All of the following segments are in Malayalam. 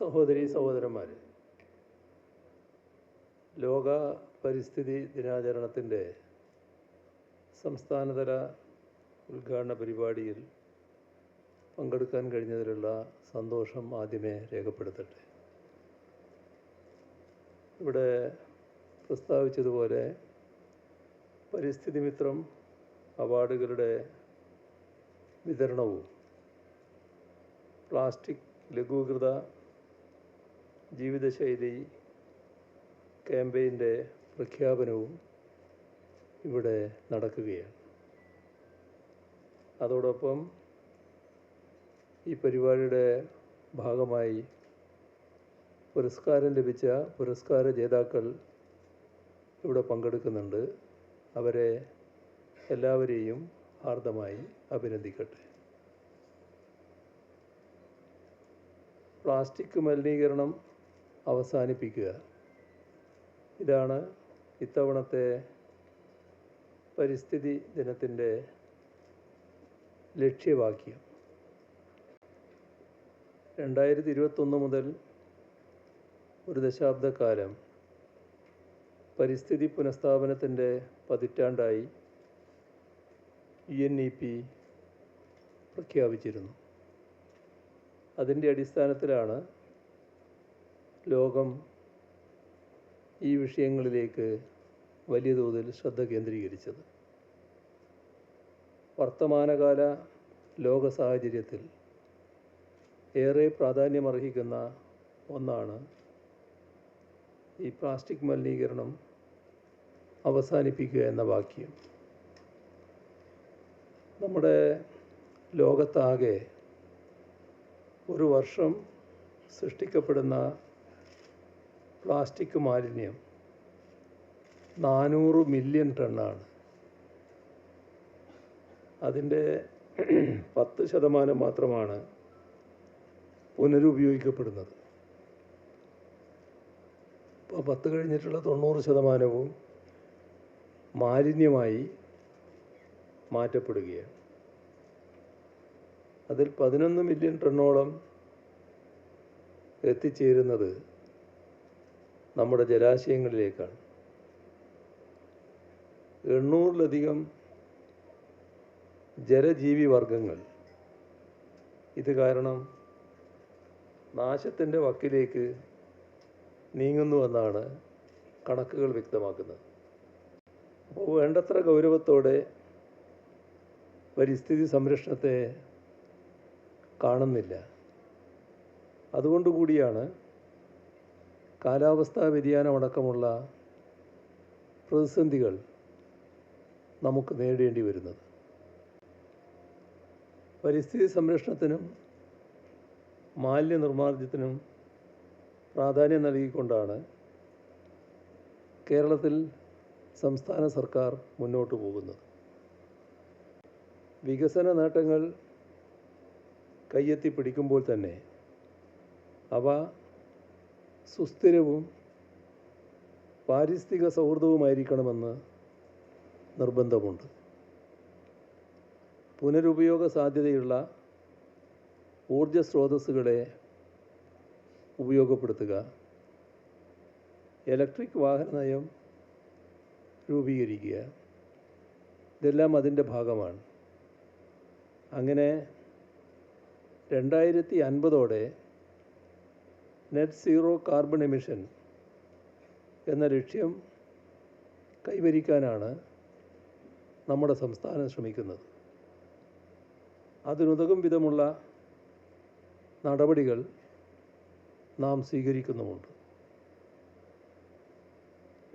സഹോദരീ സഹോദരന്മാർ, ലോക പരിസ്ഥിതി ദിനാചരണത്തിൻ്റെ സംസ്ഥാനതല ഉദ്ഘാടന പരിപാടിയിൽ പങ്കെടുക്കാൻ കഴിഞ്ഞതിലുള്ള സന്തോഷം ആദ്യമേ രേഖപ്പെടുത്തട്ടെ. ഇവിടെ പ്രസ്താവിച്ചതുപോലെ പരിസ്ഥിതി മിത്രം അവാർഡുകളുടെ വിതരണവും പ്ലാസ്റ്റിക് ലഘൂകൃത ജീവിതശൈലി ക്യാമ്പയിൻ്റെ പ്രഖ്യാപനവും ഇവിടെ നടക്കുകയാണ്. അതോടൊപ്പം ഈ പരിപാടിയുടെ ഭാഗമായി പുരസ്കാരം ലഭിച്ച പുരസ്കാര ജേതാക്കൾ ഇവിടെ പങ്കെടുക്കുന്നുണ്ട്. അവരെ എല്ലാവരെയും ഹാർദമായി അഭിനന്ദിക്കട്ടെ. പ്ലാസ്റ്റിക് മലിനീകരണം അവസാനിപ്പിക്കുക, ഇതാണ് ഇത്തവണത്തെ പരിസ്ഥിതി ദിനത്തിൻ്റെ ലക്ഷ്യവാക്യം. 2021 മുതൽ ഒരു ദശാബ്ദക്കാലം പരിസ്ഥിതി പുനഃസ്ഥാപനത്തിൻ്റെ പതിറ്റാണ്ടായി UNEP പ്രഖ്യാപിച്ചിരുന്നു. അതിൻ്റെ അടിസ്ഥാനത്തിലാണ് ലോകം ഈ വിഷയങ്ങളിലേക്ക് വലിയ തോതിൽ ശ്രദ്ധ കേന്ദ്രീകരിച്ചത്. വർത്തമാനകാല ലോക സാഹചര്യത്തിൽ ഏറെ പ്രാധാന്യമർഹിക്കുന്ന ഒന്നാണ് ഈ പ്ലാസ്റ്റിക് മലിനീകരണം അവസാനിപ്പിക്കുക എന്ന വാക്യം. നമ്മുടെ ലോകത്താകെ ഒരു വർഷം സൃഷ്ടിക്കപ്പെടുന്ന പ്ലാസ്റ്റിക് മാലിന്യം 400 മില്യൺ ടണ്ണാണ്. അതിൻ്റെ 10% മാത്രമാണ് പുനരുപയോഗിക്കപ്പെടുന്നത്. അപ്പോൾ 10 കഴിഞ്ഞിട്ടുള്ള 90% മാലിന്യമായി മാറ്റപ്പെടുകയാണ്. അതിൽ 11 മില്യൺ ടണ്ണോളം എത്തിച്ചേരുന്നത് നമ്മുടെ ജലാശയങ്ങളിലേക്കാണ്. 800-ലധികം ജലജീവി വർഗങ്ങൾ ഇത് കാരണം നാശത്തിൻ്റെ വക്കിലേക്ക് നീങ്ങുന്നുവെന്നാണ് കണക്കുകൾ വ്യക്തമാക്കുന്നത്. അപ്പോൾ വേണ്ടത്ര ഗൗരവത്തോടെ പരിസ്ഥിതി സംരക്ഷണത്തെ കാണുന്നില്ല. അതുകൊണ്ടുകൂടിയാണ് കാലാവസ്ഥാ വ്യതിയാനമടക്കമുള്ള പ്രതിസന്ധികൾ നമുക്ക് നേരിടേണ്ടി വരുന്നത്. പരിസ്ഥിതി സംരക്ഷണത്തിനും മാലിന്യ നിർമ്മാർജ്ജനത്തിനും പ്രാധാന്യം നൽകിക്കൊണ്ടാണ് കേരളത്തിൽ സംസ്ഥാന സർക്കാർ മുന്നോട്ട് പോകുന്നത്. വികസന നേട്ടങ്ങൾ കയ്യെത്തി പിടിക്കുമ്പോൾ തന്നെ അവ സുസ്ഥിരവും പാരിസ്ഥിതിക സൗഹൃദവുമായിരിക്കണമെന്ന് നിർബന്ധമുണ്ട്. പുനരുപയോഗ സാധ്യതയുള്ള ഊർജ സ്രോതസ്സുകളെ ഉപയോഗപ്പെടുത്തുക, ഇലക്ട്രിക് വാഹന നയം രൂപീകരിക്കുക, ഇതെല്ലാം അതിൻ്റെ ഭാഗമാണ്. അങ്ങനെ 2050 നെറ്റ് സീറോ കാർബൺ എമിഷൻ എന്ന ലക്ഷ്യം കൈവരിക്കാനാണ് നമ്മുടെ സംസ്ഥാനം ശ്രമിക്കുന്നത്. അതിനുതകും വിധമുള്ള നടപടികൾ നാം സ്വീകരിക്കുന്നുമുണ്ട്.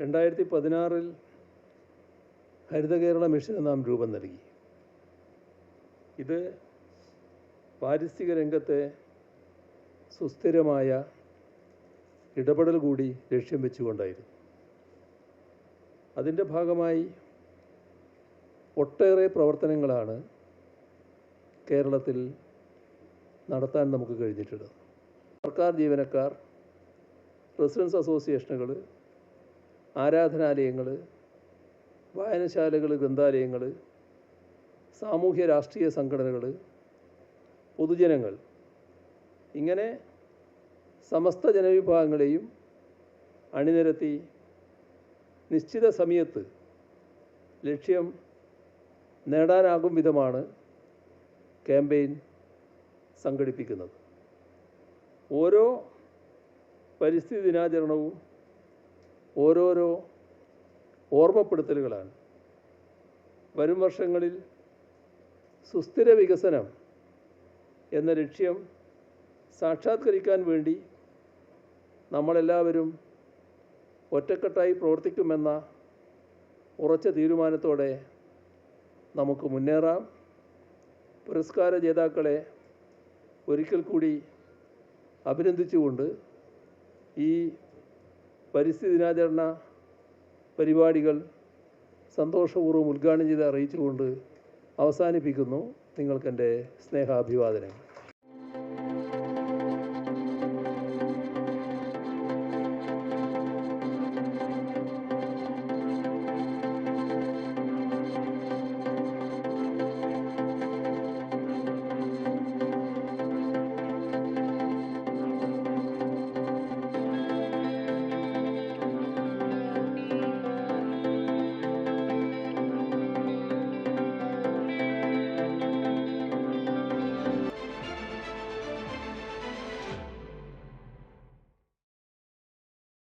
2016 ഹരിത കേരള മിഷന് നാം രൂപം നൽകി. ഇത് പാരിസ്ഥിതിക രംഗത്തെ സുസ്ഥിരമായ ഇടപെടൽ കൂടി ലക്ഷ്യം വെച്ചുകൊണ്ടായിരുന്നു. അതിൻ്റെ ഭാഗമായി ഒട്ടേറെ പ്രവർത്തനങ്ങളാണ് കേരളത്തിൽ നടത്താൻ നമുക്ക് കഴിഞ്ഞിട്ടുള്ളത്. സർക്കാർ ജീവനക്കാർ, റെസിഡൻസ് അസോസിയേഷനുകൾ, ആരാധനാലയങ്ങൾ, വായനശാലകൾ, ഗ്രന്ഥാലയങ്ങൾ, സാമൂഹ്യ രാഷ്ട്രീയ സംഘടനകൾ, പൊതുജനങ്ങൾ, ഇങ്ങനെ സമസ്ത ജനവിഭാഗങ്ങളെയും അണിനിരത്തി നിശ്ചിത സമയത്ത് ലക്ഷ്യം നേടാനാകും വിധമാണ് ക്യാമ്പയിൻ സംഘടിപ്പിക്കുന്നത്. ഓരോ പരിസ്ഥിതി ദിനാചരണവും ഓരോരോ ഓർമ്മപ്പെടുത്തലുകളാണ്. വരും വർഷങ്ങളിൽ സുസ്ഥിര വികസനം എന്ന ലക്ഷ്യം സാക്ഷാത്കരിക്കാൻ വേണ്ടി നമ്മളെല്ലാവരും ഒറ്റക്കെട്ടായി പ്രവർത്തിക്കുമെന്ന ഉറച്ച തീരുമാനത്തോടെ നമുക്ക് മുന്നേറാം. പുരസ്കാര ജേതാക്കളെ ഒരിക്കൽ കൂടി അഭിനന്ദിച്ചുകൊണ്ട് ഈ പരിസ്ഥിതി ദിനാചരണ പരിപാടികൾ സന്തോഷപൂർവ്വം ഉദ്ഘാടനം ചെയ്ത് അറിയിച്ചുകൊണ്ട് അവസാനിപ്പിക്കുന്നു. നിങ്ങൾക്കെൻ്റെ സ്നേഹാഭിവാദനങ്ങൾ.